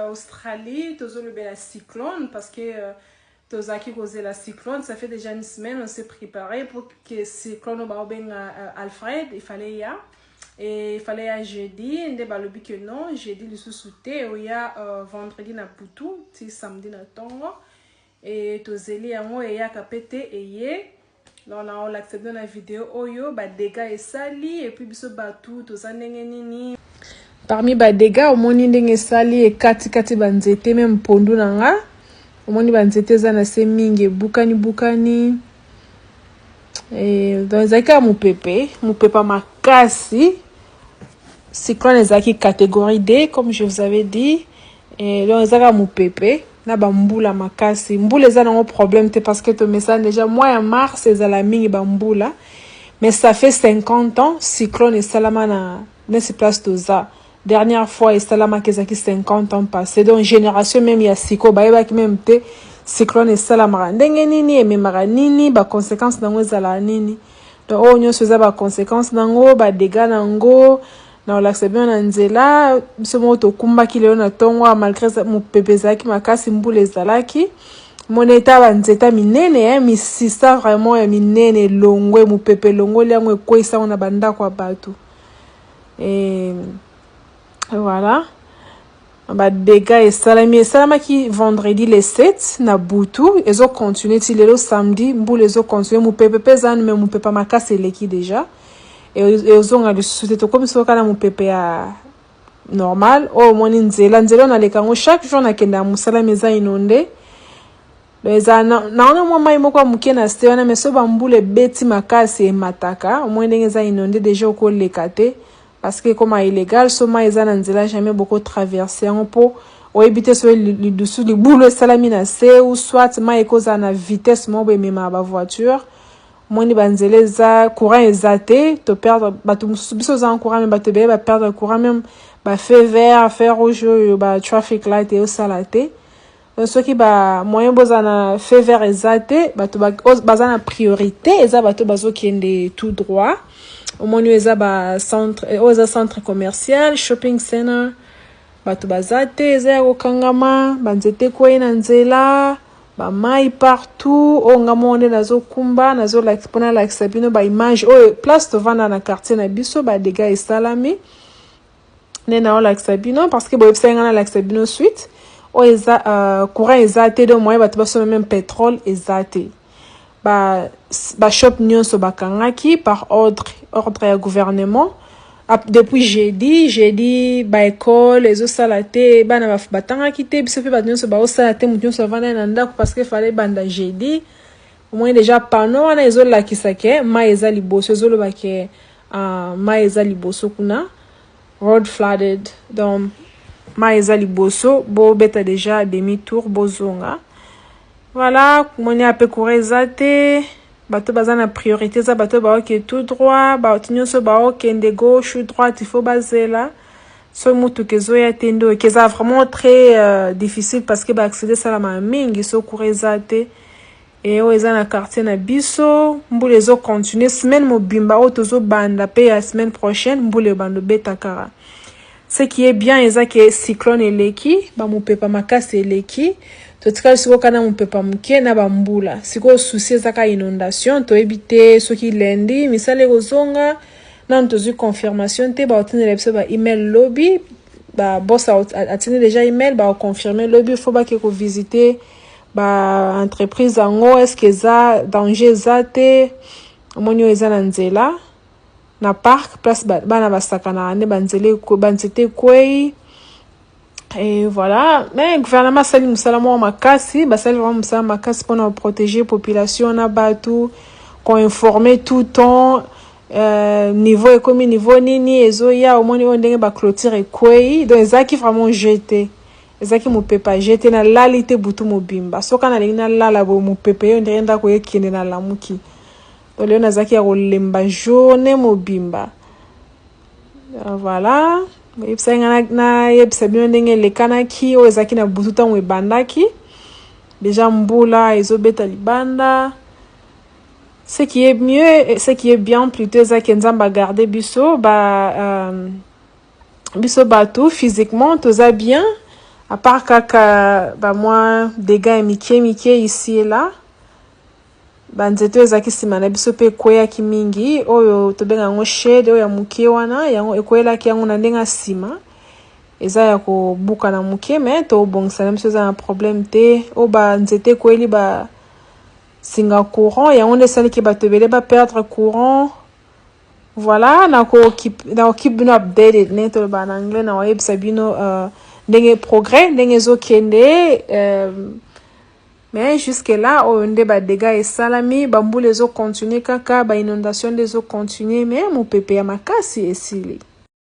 Australie, le la cyclone parce que qui causé la cyclone, ça fait déjà une semaine, on s'est préparé pour que le cyclone Alfred, il fallait y aller. Et il fallait y jeudi, on a dit que non, jeudi le sous-souté, il y a vendredi na Poutou, samedi na Tongo. Et tozeli yango et ya kapete et ye. Là on a accepté dans la vidéo oyo ba dégâts et sali et puis biso batu tozanenge nini. Parmi ba dégâts, omoni ndenge sali e kati banzete même pondu nanga. Omoni banzete za na se mingi bukani. Et dans zaka mupepa makasi. Cyclone ezaki catégorie D comme je vous avais dit. Et là zaka mupepe na ba mbula makasi. Mbula eza na problème te parce que to message déjà mois en mars ezala mingi ba mbula. Mais ça fait 50 ans cyclone et salama na ce place toza. Dernière fois et salama kezaki 50 ans passé. Donc génération même ya siko ba eba ki même te cyclone et salama ndenge nini et memara nini ba conséquences nango ezala nini. Donc onyo soza ba conséquences nango ba dégâts nango. Na l'accepte na nzela biso moto kumba ki leo na tongo malgré mu pepezaki makasi mbule ezalaki moneta banzeta minene mi sisa vraiment ya minene longwe mu pepe longo liango ekwisa na banda kwa batu et voilà ba dégâts et salama ki vendredi le 7 na butu ezo continuer ti lelo samedi mbule ezo continuer mu pepe pezane mais mu pepa makasi eleki déjà. Et aux onga le sous comme ça kana mupepe ya normal o moni nzela na lekango chaque jour na kenda musala meza inonde beza na mwa mai moko muke na stewana meso bambule beti makasi e mataka o moni ngeza inonde déjà ko lekate parce que comme illégal so mai za na nzela jamais beaucoup traverser en po o éviter so le dessous le boule salami na se ou soit mai koza na vitesse mo be mema ba voiture. Moni banzeleza courant ezate to perdre batu biso za courant même batu be ba perdre courant même ba feu vert feu rouge ba traffic light et au salate ceux qui ba moyen bozana feu vert ezate batu bazana priorité eza batu bazo kende tout droit au moni eza ba centre oza centre commercial shopping center batu bazate eza kokangama banzete ko ina nzela ba mai partout onga monde nazo kumba nazo la expona la sabino ba image o place to vanda na quartier na biso ba dégâts et salami nena o la sabino parce que bo epsenga la sabino suite o eza courant ezate do moyen ba to baso même pétrole ezate ba shop nyonso bakangaki par ordre ya gouvernement. Depuis jeudi ba école les salate bana batanga kité biso pe badonso ba salate mutu so vana na ndako parce que fallait banda jeudi au moins déjà pano na ezo la kisake ma eza liboso ezo loba ke ma eza liboso kuna road flooded donc ma eza liboso bo beta déjà demi tour bozonga voilà moni ape courir bato bazana priorité za bato ba ok tout droit ba nyonso ba ok de gauche ou droite il faut bazela so mutu kezo ya tendo keza vraiment très difficile parce que ba accéder salama mingi so kurezate et o eza na quartier na biso mbule zo continuer semaine mobimba o tozo banda pe la semaine prochaine mbule bando beta kara. Ce qui est bien eza que cyclone eleki ba mupepa makasi eleki to tikali siko kana mupepa muke na bambula siko souci ezaka inondation to éviter soki lendi misale kozonga na ntozu confirmation te ba otenela biso ba email lobby ba boss atene déjà email ba confirmer lobby faut ba ke ko visiter ba entreprise ango est-ce que za danger zate omonyo eza na nzela na parc place bana basakana ne banzele ko banzete kwei. Et voilà, mais le gouvernement sali musalamo makasi, basali vraiment musalamo makasi pour nous protéger population na batu, qu'on informer tout temps niveau économique niveau nini ezo ya au moins on ndenge ba clôture kwei donc ezaki vraiment jeter. Ezaki mu pepa jeter na lalite butu mobimba. Soka na lina lala bo mu pepe yo ndenda ko yekine na lamuki. Donc le nazaki ya kolemba journée mobimba. Voilà. Yebisanga na yebisa bino ndenge lekanaki o ezaki na bututa mwe bandaki déjà mbula ezobeta libanda. Ce qui est mieux ce qui est bien plutôt ezaki nzamba garder biso ba biso bato physiquement toza bien à part kaka ba moi dégâts mike ici et là banzeto ezaki sima na biso pe kweyaki mingi oyo tobenga yango shade oyo ya muke wana yango ekwelaki yango na ndenga sima eza ya kobuka na muke me tobongisa na biso eza na problème te o banzete ekweli ba singa courant yango nde esalaki bato ebele ba perdre courant. Voilà, na keep bino updated ne toloba na anglais na wayebisa bino ndenge progrès ndenge ezokende mais jusque là oyo nde ba dégâts esalami bambula ezocontinue kaka ba inondation nde ezocontinue mais mopepe ya makasi esili.